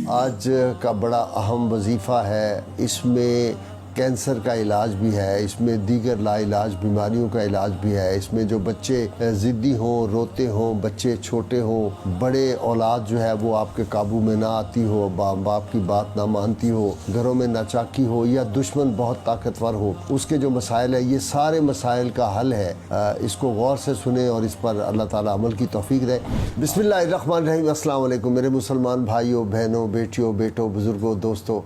آج کا بڑا اہم وظیفہ ہے، اس میں کینسر کا علاج بھی ہے، اس میں دیگر لا علاج بیماریوں کا علاج بھی ہے، اس میں جو بچے ضدی ہوں، روتے ہوں، بچے چھوٹے ہوں، بڑے اولاد جو ہے وہ آپ کے قابو میں نہ آتی ہو، باپ کی بات نہ مانتی ہو، گھروں میں ناچاکی ہو یا دشمن بہت طاقتور ہو، اس کے جو مسائل ہیں یہ سارے مسائل کا حل ہے۔ اس کو غور سے سنیں اور اس پر اللہ تعالیٰ عمل کی توفیق دے۔ بسم اللہ الرحمن الرحیم۔ السلام علیکم میرے مسلمان بھائیوں، بہنوں، بیٹیوں، بیٹوں، بزرگوں، دوستوں۔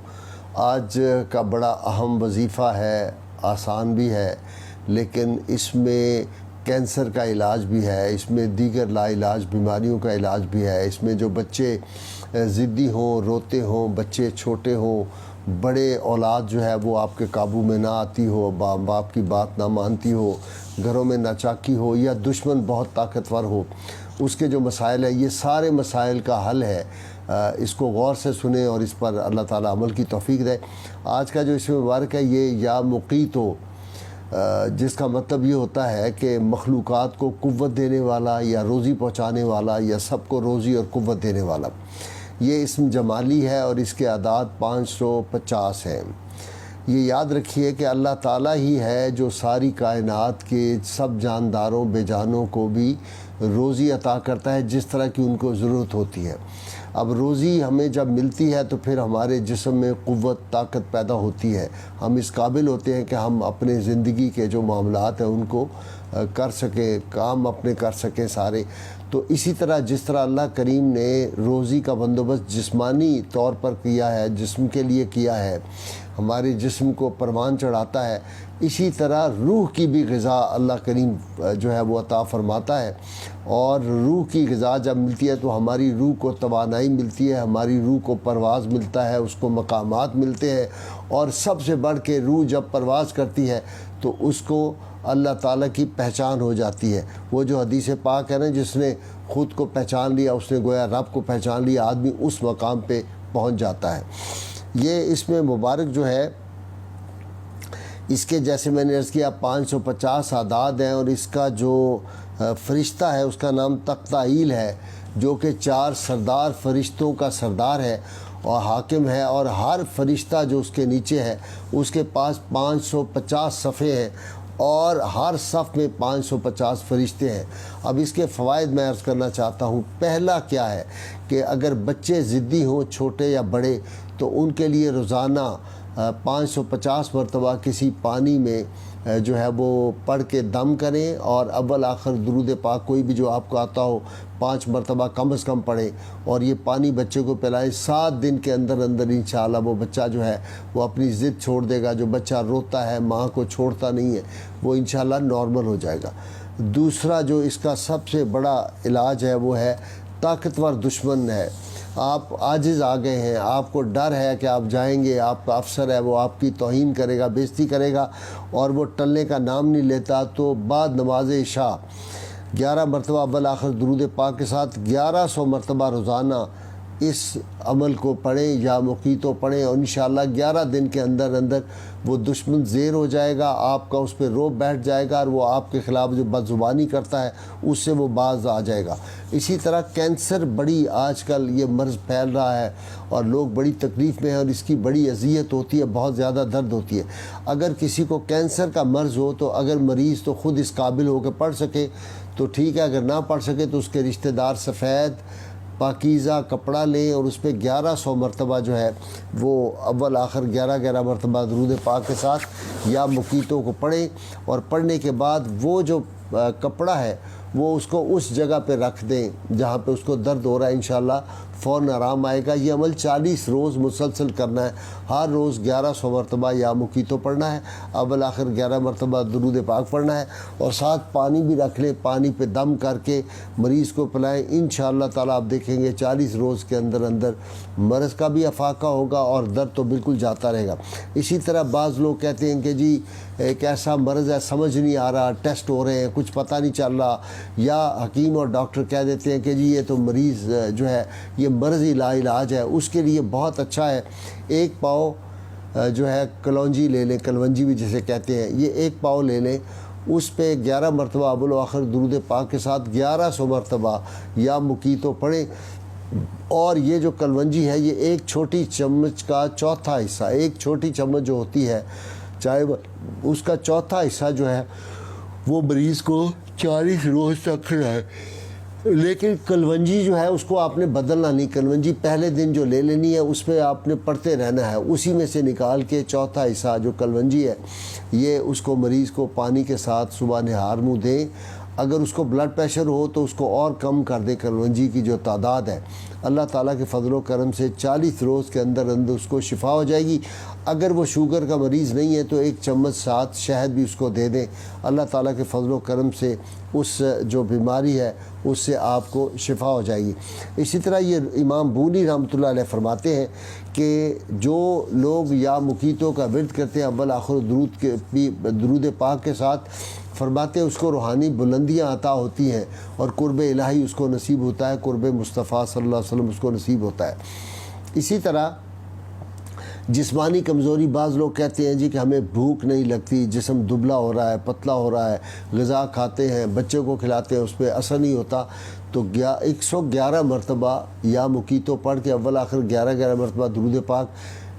آج کا بڑا اہم وظیفہ ہے، آسان بھی ہے، لیکن اس میں کینسر کا علاج بھی ہے، اس میں دیگر لا علاج بیماریوں کا علاج بھی ہے، اس میں جو بچے ضدی ہوں، روتے ہوں، بچے چھوٹے ہوں، بڑے اولاد جو ہے وہ آپ کے قابو میں نہ آتی ہو، باپ کی بات نہ مانتی ہو، گھروں میں ناچاکی ہو یا دشمن بہت طاقتور ہو، اس کے جو مسائل ہیں یہ سارے مسائل کا حل ہے۔ اس کو غور سے سنیں اور اس پر اللہ تعالیٰ عمل کی توفیق دے۔ آج کا جو اسم مبارک ہے یہ یا مقیتو، جس کا مطلب یہ ہوتا ہے کہ مخلوقات کو قوت دینے والا یا روزی پہنچانے والا یا سب کو روزی اور قوت دینے والا۔ یہ اسم جمالی ہے اور اس کے اعداد 550 ہیں۔ یہ یاد رکھیے کہ اللہ تعالیٰ ہی ہے جو ساری کائنات کے سب جانداروں بے جانوں کو بھی روزی عطا کرتا ہے جس طرح کی ان کو ضرورت ہوتی ہے۔ اب روزی ہمیں جب ملتی ہے تو پھر ہمارے جسم میں قوت طاقت پیدا ہوتی ہے، ہم اس قابل ہوتے ہیں کہ ہم اپنے زندگی کے جو معاملات ہیں ان کو کر سکیں، کام اپنے کر سکیں سارے۔ تو اسی طرح جس طرح اللہ کریم نے روزی کا بندوبست جسمانی طور پر کیا ہے، جسم کے لیے کیا ہے، ہمارے جسم کو پروان چڑھاتا ہے، اسی طرح روح کی بھی غذا اللہ کریم جو ہے وہ عطا فرماتا ہے۔ اور روح کی غذا جب ملتی ہے تو ہماری روح کو توانائی ملتی ہے، ہماری روح کو پرواز ملتا ہے، اس کو مقامات ملتے ہیں، اور سب سے بڑھ کے روح جب پرواز کرتی ہے تو اس کو اللہ تعالیٰ کی پہچان ہو جاتی ہے۔ وہ جو حدیث پاک ہے نا، جس نے خود کو پہچان لیا اس نے گویا رب کو پہچان لیا، آدمی اس مقام پہ پہنچ جاتا ہے۔ یہ اس میں مبارک جو ہے، اس کے جیسے میں نے عرض کیا 550 اعداد ہیں، اور اس کا جو فرشتہ ہے اس کا نام تقتائیل ہے، جو کہ 4 سردار فرشتوں کا سردار ہے اور حاکم ہے، اور ہر فرشتہ جو اس کے نیچے ہے اس کے پاس 550 صفحے ہیں اور ہر صف میں 550 فرشتے ہیں۔ اب اس کے فوائد میں عرض کرنا چاہتا ہوں۔ پہلا کیا ہے کہ اگر بچے ضدی ہوں، چھوٹے یا بڑے، تو ان کے لیے روزانہ 550 مرتبہ کسی پانی میں جو ہے وہ پڑھ کے دم کریں، اور اول آخر درود پاک کوئی بھی جو آپ کو آتا ہو 5 مرتبہ کم از کم پڑھیں، اور یہ پانی بچے کو پلائیں۔ 7 دن کے اندر اندر انشاءاللہ وہ بچہ جو ہے وہ اپنی ضد چھوڑ دے گا۔ جو بچہ روتا ہے، ماں کو چھوڑتا نہیں ہے، وہ انشاءاللہ نارمل ہو جائے گا۔ دوسرا جو اس کا سب سے بڑا علاج ہے وہ ہے طاقتور دشمن ہے۔ آپ عاجز آ گئے ہیں، آپ کو ڈر ہے کہ آپ جائیں گے، آپ کا افسر ہے وہ آپ کی توہین کرے گا، بے عزتی کرے گا، اور وہ ٹلنے کا نام نہیں لیتا، تو بعد نماز عشاء 11 مرتبہ اول آخر درود پاک کے ساتھ 1100 مرتبہ روزانہ اس عمل کو پڑھیں یا مقیتو پڑھیں، اور انشاءاللہ 11 دن کے اندر اندر وہ دشمن زیر ہو جائے گا، آپ کا اس پہ روب بیٹھ جائے گا، اور وہ آپ کے خلاف جو بدزبانی کرتا ہے اس سے وہ باز آ جائے گا۔ اسی طرح کینسر بڑی آج کل یہ مرض پھیل رہا ہے اور لوگ بڑی تکلیف میں ہیں، اور اس کی بڑی اذیت ہوتی ہے، بہت زیادہ درد ہوتی ہے۔ اگر کسی کو کینسر کا مرض ہو تو اگر مریض تو خود اس قابل ہو کے پڑھ سکے تو ٹھیک ہے، اگر نہ پڑھ سکے تو اس کے رشتہ دار سفید پاکیزہ کپڑا لیں اور اس پہ 1100 مرتبہ جو ہے وہ اول آخر 11 مرتبہ درود پاک کے ساتھ یا مقیتوں کو پڑھیں، اور پڑھنے کے بعد وہ جو کپڑا ہے وہ اس کو اس جگہ پہ رکھ دیں جہاں پہ اس کو درد ہو رہا ہے، انشاءاللہ فوراً آرام آئے گا۔ یہ عمل 40 روز مسلسل کرنا ہے، ہر روز 1100 مرتبہ یا مقیتو پڑھنا ہے، اول آخر 11 مرتبہ درود پاک پڑھنا ہے، اور ساتھ پانی بھی رکھ لیں، پانی پہ دم کر کے مریض کو پلائیں۔ انشاءاللہ تعالیٰ آپ دیکھیں گے 40 روز کے اندر اندر مرض کا بھی افاقہ ہوگا اور درد تو بالکل جاتا رہے گا۔ اسی طرح بعض لوگ کہتے ہیں کہ جی ایک ایسا مرض ہے سمجھ نہیں آ رہا، ٹیسٹ ہو رہے ہیں کچھ پتہ نہیں چل رہا، یا حکیم اور ڈاکٹر کہہ دیتے ہیں کہ جی یہ تو مریض جو ہے یہ مرضی لا علاج ہے۔ اس کے لیے بہت اچھا ہے، 1 پاؤ جو ہے کلونجی لے لیں، کلونجی بھی جسے کہتے ہیں، یہ 1 پاؤ لے لیں، اس پہ 11 مرتبہ اول و آخر درود پاک کے ساتھ 1100 مرتبہ یا مقیتو پڑھیں۔ اور یہ جو کلونجی ہے یہ ایک چھوٹی چمچ کا چوتھا حصہ، ایک چھوٹی چمچ جو ہوتی ہے چاہے اس کا چوتھا حصہ جو ہے وہ مریض کو 40 روز تک کھلائے۔ لیکن کلونجی جو ہے اس کو آپ نے بدلنا نہیں، کلونجی پہلے دن جو لے لینی ہے اس پہ آپ نے پڑھتے رہنا ہے، اسی میں سے نکال کے چوتھا حصہ جو کلونجی ہے یہ اس کو مریض کو پانی کے ساتھ صبح نہار منہ دیں۔ اگر اس کو بلڈ پریشر ہو تو اس کو اور کم کر دیں کلونجی کی جو تعداد ہے۔ اللہ تعالیٰ کے فضل و کرم سے 40 روز کے اندر اندر اس کو شفا ہو جائے گی۔ اگر وہ شوگر کا مریض نہیں ہے تو 1 چمچ ساتھ شہد بھی اس کو دے دیں، اللہ تعالیٰ کے فضل و کرم سے اس جو بیماری ہے اس سے آپ کو شفا ہو جائے گی۔ اسی طرح یہ امام بونی رحمۃ اللہ علیہ فرماتے ہیں کہ جو لوگ یا مقیتوں کا ورد کرتے ہیں اول آخر درود پاک کے ساتھ، فرماتے ہیں اس کو روحانی بلندیاں عطا ہوتی ہیں اور قرب الہی اس کو نصیب ہوتا ہے، قرب مصطفیٰ صلی اللہ علیہ وسلم اس کو نصیب ہوتا ہے۔ اسی طرح جسمانی کمزوری، بعض لوگ کہتے ہیں جی کہ ہمیں بھوک نہیں لگتی، جسم دبلا ہو رہا ہے، پتلا ہو رہا ہے، غذا کھاتے ہیں، بچے کو کھلاتے ہیں، اس پہ اثر نہیں ہوتا، تو 111 مرتبہ یا مقیتوں پڑھ کے اول آخر 11 مرتبہ درود پاک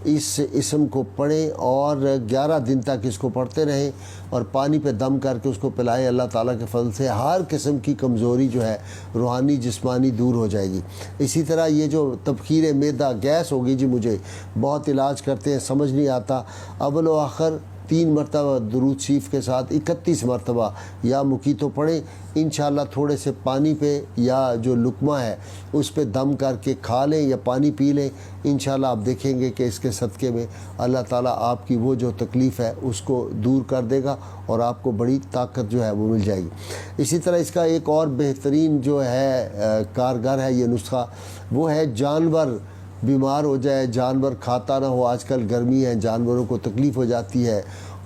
اس اسم کو پڑھیں اور 11 دن تک اس کو پڑھتے رہیں اور پانی پہ دم کر کے اس کو پلائیں۔ اللہ تعالیٰ کے فضل سے ہر قسم کی کمزوری جو ہے روحانی جسمانی دور ہو جائے گی۔ اسی طرح یہ جو تبخیر معدہ، گیس ہوگی جی مجھے، بہت علاج کرتے ہیں سمجھ نہیں آتا، اول و آخر 3 مرتبہ درود شریف کے ساتھ 31 مرتبہ یا مقیتوں پڑھیں، انشاءاللہ تھوڑے سے پانی پہ یا جو لقمہ ہے اس پہ دم کر کے کھا لیں یا پانی پی لیں، انشاءاللہ آپ دیکھیں گے کہ اس کے صدقے میں اللہ تعالیٰ آپ کی وہ جو تکلیف ہے اس کو دور کر دے گا اور آپ کو بڑی طاقت جو ہے وہ مل جائے گی۔ اسی طرح اس کا ایک اور بہترین جو ہے کارگر ہے یہ نسخہ، وہ ہے جانور بیمار ہو جائے، جانور کھاتا نہ ہو، آج کل گرمی ہے جانوروں کو تکلیف ہو جاتی ہے،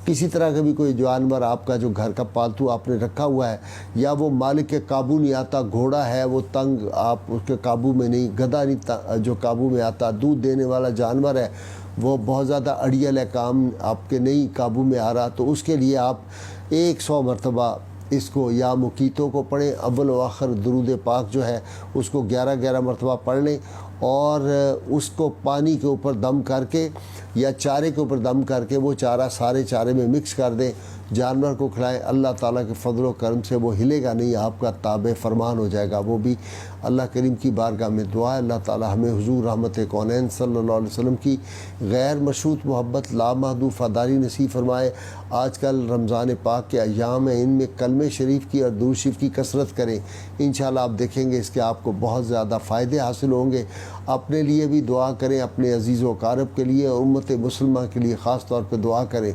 کسی طرح کا بھی کوئی جانور آپ کا جو گھر کا پالتو آپ نے رکھا ہوا ہے یا وہ مالک کے قابو نہیں آتا، گھوڑا ہے وہ تنگ، آپ اس کے قابو میں نہیں، گدھا نہیں جو قابو میں آتا، دودھ دینے والا جانور ہے وہ بہت زیادہ اڑیل ہے، کام آپ کے نہیں قابو میں آ رہا، تو اس کے لیے آپ 100 مرتبہ اس کو یا مقیتوں کو پڑھیں، اول و آخر درود پاک جو ہے اس کو 11 مرتبہ پڑھ لیں اور اس کو پانی کے اوپر دم کر کے یا چارے کے اوپر دم کر کے وہ چارہ سارے چارے میں مکس کر دیں، جانور کو کھلائیں، اللہ تعالیٰ کے فضل و کرم سے وہ ہلے گا نہیں، آپ کا تابع فرمان ہو جائے گا وہ بھی۔ اللہ کریم کی بارگاہ میں دعا ہے اللہ تعالیٰ ہمیں حضور رحمت کونین صلی اللہ علیہ وسلم کی غیر مشروط محبت لامحدود وفاداری نصیب فرمائے۔ آج کل رمضان پاک کے ایام ہیں، ان میں کلمہ شریف کی اور درود شریف کی کثرت کریں، انشاءاللہ آپ دیکھیں گے اس کے آپ کو بہت زیادہ فائدے حاصل ہوں گے۔ اپنے لیے بھی دعا کریں، اپنے عزیز و اقارب کے لیے اور امت مسلمہ کے لیے خاص طور پہ دعا کریں۔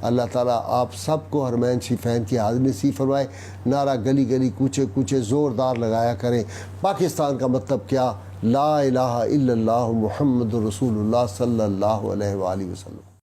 اللہ تعالیٰ آپ سب کو حرمین شریفین کی حاضری نصیب فرمائے۔ نعرہ گلی گلی کوچے کوچے زوردار لگایا کریں۔ پاکستان کا مطلب کیا؟ لا الہ الا اللہ محمد رسول اللہ صلی اللہ علیہ وآلہ وسلم۔